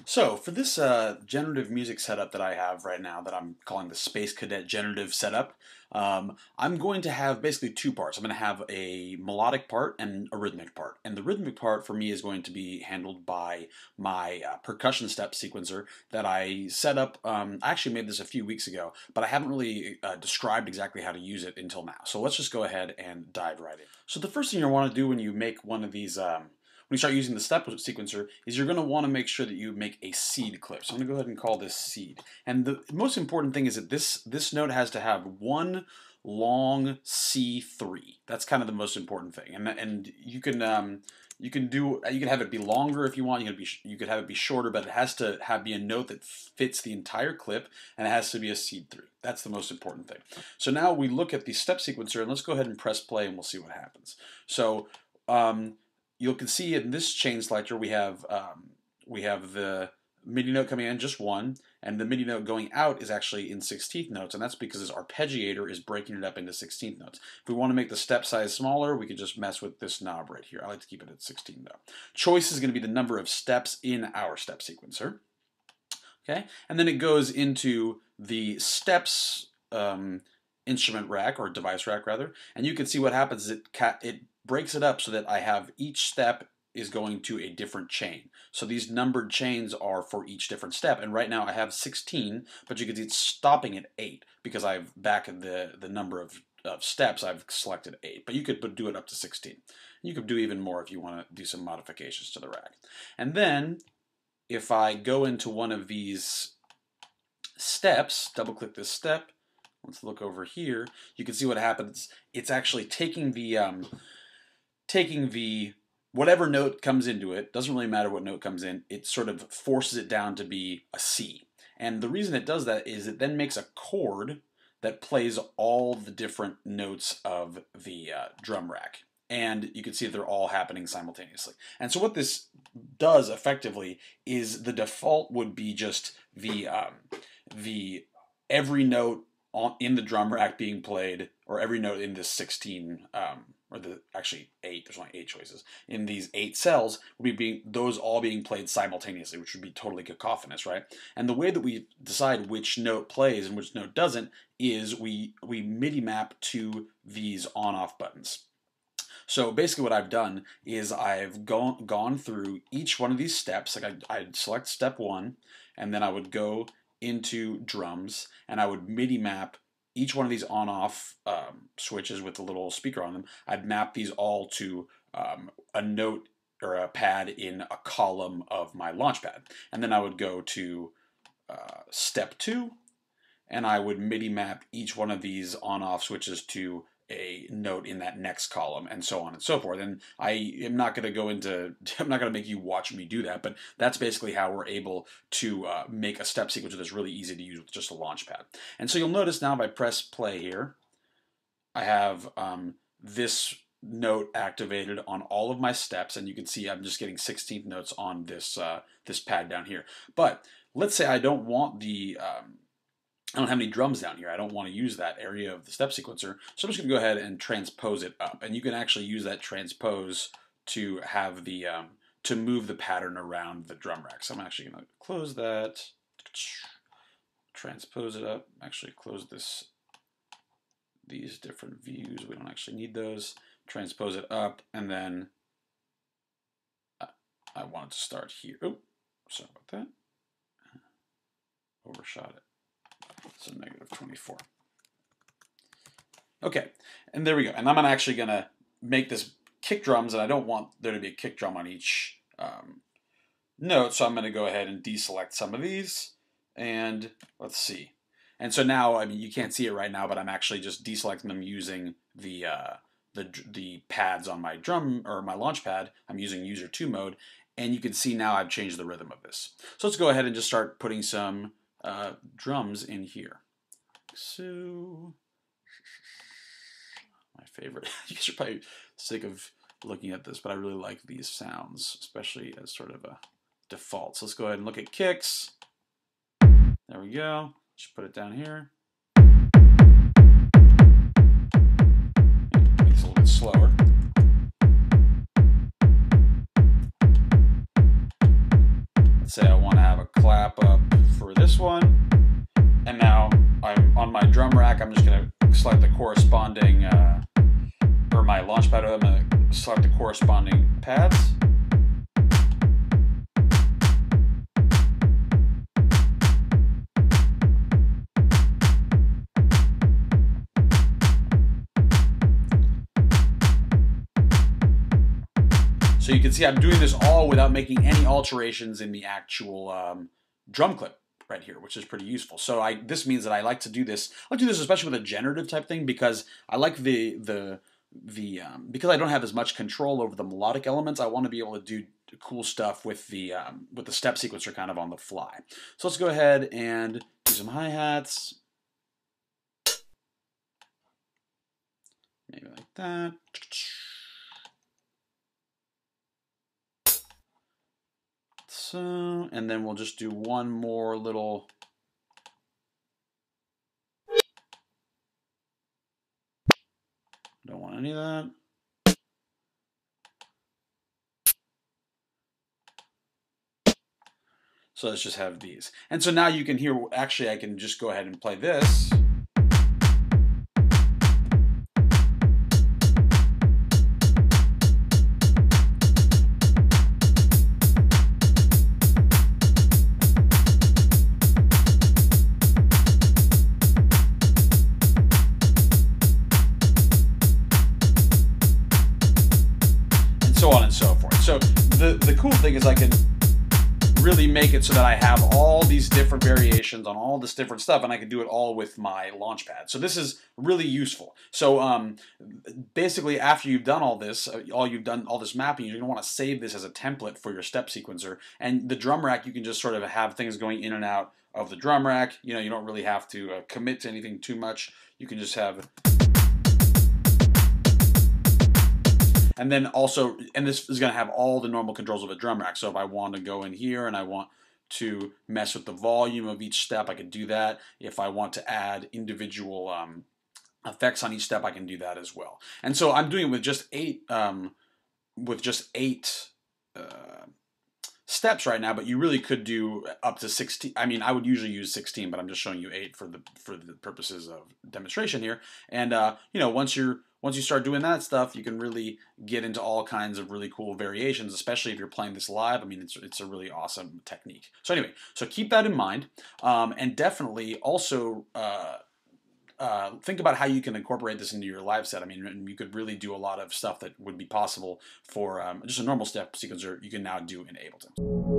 So for this generative music setup that I have right now that I'm calling the Space Cadet Generative Setup, I'm going to have basically two parts. I'm going to have a melodic part and a rhythmic part. And the rhythmic part for me is going to be handled by my Percussion Step Sequencer that I set up. I actually made this a few weeks ago, but I haven't really described exactly how to use it until now. So let's just go ahead and dive right in. So the first thing you want to do when you make one of these when you start using the step sequencer is you're going to want to make sure that you make a seed clip. So I'm going to go ahead and call this seed. And the most important thing is that this note has to have one long C3. That's kind of the most important thing. And you can have it be longer if you want. You could have it be shorter, but it has to be a note that fits the entire clip, and it has to be a seed 3. That's the most important thing. So now we look at the step sequencer, and let's go ahead and press play, and we'll see what happens. So you can see in this chain selector we have the MIDI note coming in, just one, and the MIDI note going out is actually in 16th notes, and that's because this arpeggiator is breaking it up into 16th notes. If we want to make the step size smaller, we can just mess with this knob right here. I like to keep it at 16 though. Choice is going to be the number of steps in our step sequencer. Okay, and then it goes into the steps instrument rack, or device rack rather, and you can see what happens is it breaks it up so that I have each step is going to a different chain. So these numbered chains are for each different step, and right now I have 16, but you can see it's stopping at 8 because I've back in the number of steps I've selected 8, but you could do it up to 16. You could do even more if you want to do some modifications to the rack. And then if I go into one of these steps, double click this step, let's look over here, you can see what happens. It's actually taking the whatever note comes into it, doesn't really matter what note comes in, it sort of forces it down to be a C. And the reason it does that is it then makes a chord that plays all the different notes of the drum rack. And you can see that they're all happening simultaneously. And so what this does effectively is the default would be just the every note in the drum rack being played, or every note in this 16 or actually 8, there's only 8 choices, in these 8 cells, would be those all being played simultaneously, which would be totally cacophonous, right? And the way that we decide which note plays and which note doesn't is we MIDI map to these on-off buttons. So basically what I've done is I've gone through each one of these steps. Like I'd select step 1, and then I would go into drums, and I would MIDI map each one of these on-off switches with the little speaker on them. I'd map these all to a note or a pad in a column of my launch pad. And then I would go to step 2, and I would MIDI map each one of these on-off switches to a note in that next column, and so on and so forth. And I am not going to go into, I'm not going to make you watch me do that, but that's basically how we're able to make a step sequencer that's really easy to use with just a launch pad. And so you'll notice now if I press play here, I have this note activated on all of my steps, and you can see I'm just getting 16th notes on this this pad down here. But let's say I don't want the I don't have any drums down here. I don't want to use that area of the step sequencer, so I'm just going to go ahead and transpose it up. And you can actually use that transpose to have the to move the pattern around the drum rack. So I'm actually going to close that, transpose it up. Actually, close these different views. We don't actually need those. Transpose it up, and then I want it to start here. Oh, sorry about that. Overshot it. So -24. Okay, and there we go. And I'm actually going to make this kick drums, and I don't want there to be a kick drum on each note, so I'm going to go ahead and deselect some of these, and let's see. And so now, I mean, you can't see it right now, but I'm actually just deselecting them using the pads on my drum, or my launch pad. I'm using user 2 mode, and you can see now I've changed the rhythm of this. So let's go ahead and just start putting some drums in here. So, my favorite. You guys are probably sick of looking at this, but I really like these sounds, especially as sort of a default. So let's go ahead and look at kicks. There we go. Just put it down here. Make this a little bit slower. have a clap up for this one. And now I'm on my drum rack. I'm just going to select the corresponding, or my launch pad. I'm going to select the corresponding pads. So you can see I'm doing this all without making any alterations in the actual drum clip right here, which is pretty useful. So this means that I like to do this. I do this especially with a generative type thing because I like because I don't have as much control over the melodic elements. I want to be able to do cool stuff with the step sequencer kind of on the fly. So let's go ahead and do some hi-hats. Maybe like that. So, and then we'll just do one more little. Don't want any of that. So let's just have these. And so now you can hear, actually I can just go ahead and play this. So on and so forth. So the cool thing is I can really make it so that I have all these different variations on all this different stuff, and I can do it all with my Launchpad. So this is really useful. So basically, after you've done all this, all this mapping, you're going to want to save this as a template for your step sequencer. And the drum rack, you can just sort of have things going in and out of the drum rack. You know, you don't really have to commit to anything too much. You can just have. And then also, and this is going to have all the normal controls of a drum rack. So if I want to go in here and I want to mess with the volume of each step, I can do that. If I want to add individual effects on each step, I can do that as well. And so I'm doing it with just eight steps right now, but you really could do up to 16. I mean, I would usually use 16, but I'm just showing you 8 for the purposes of demonstration here. And you know, once you start doing that stuff, you can really get into all kinds of really cool variations, especially if you're playing this live. I mean, it's a really awesome technique. So anyway, so keep that in mind, and definitely also think about how you can incorporate this into your live set. I mean, you could really do a lot of stuff that would be possible for just a normal step sequencer you can now do in Ableton.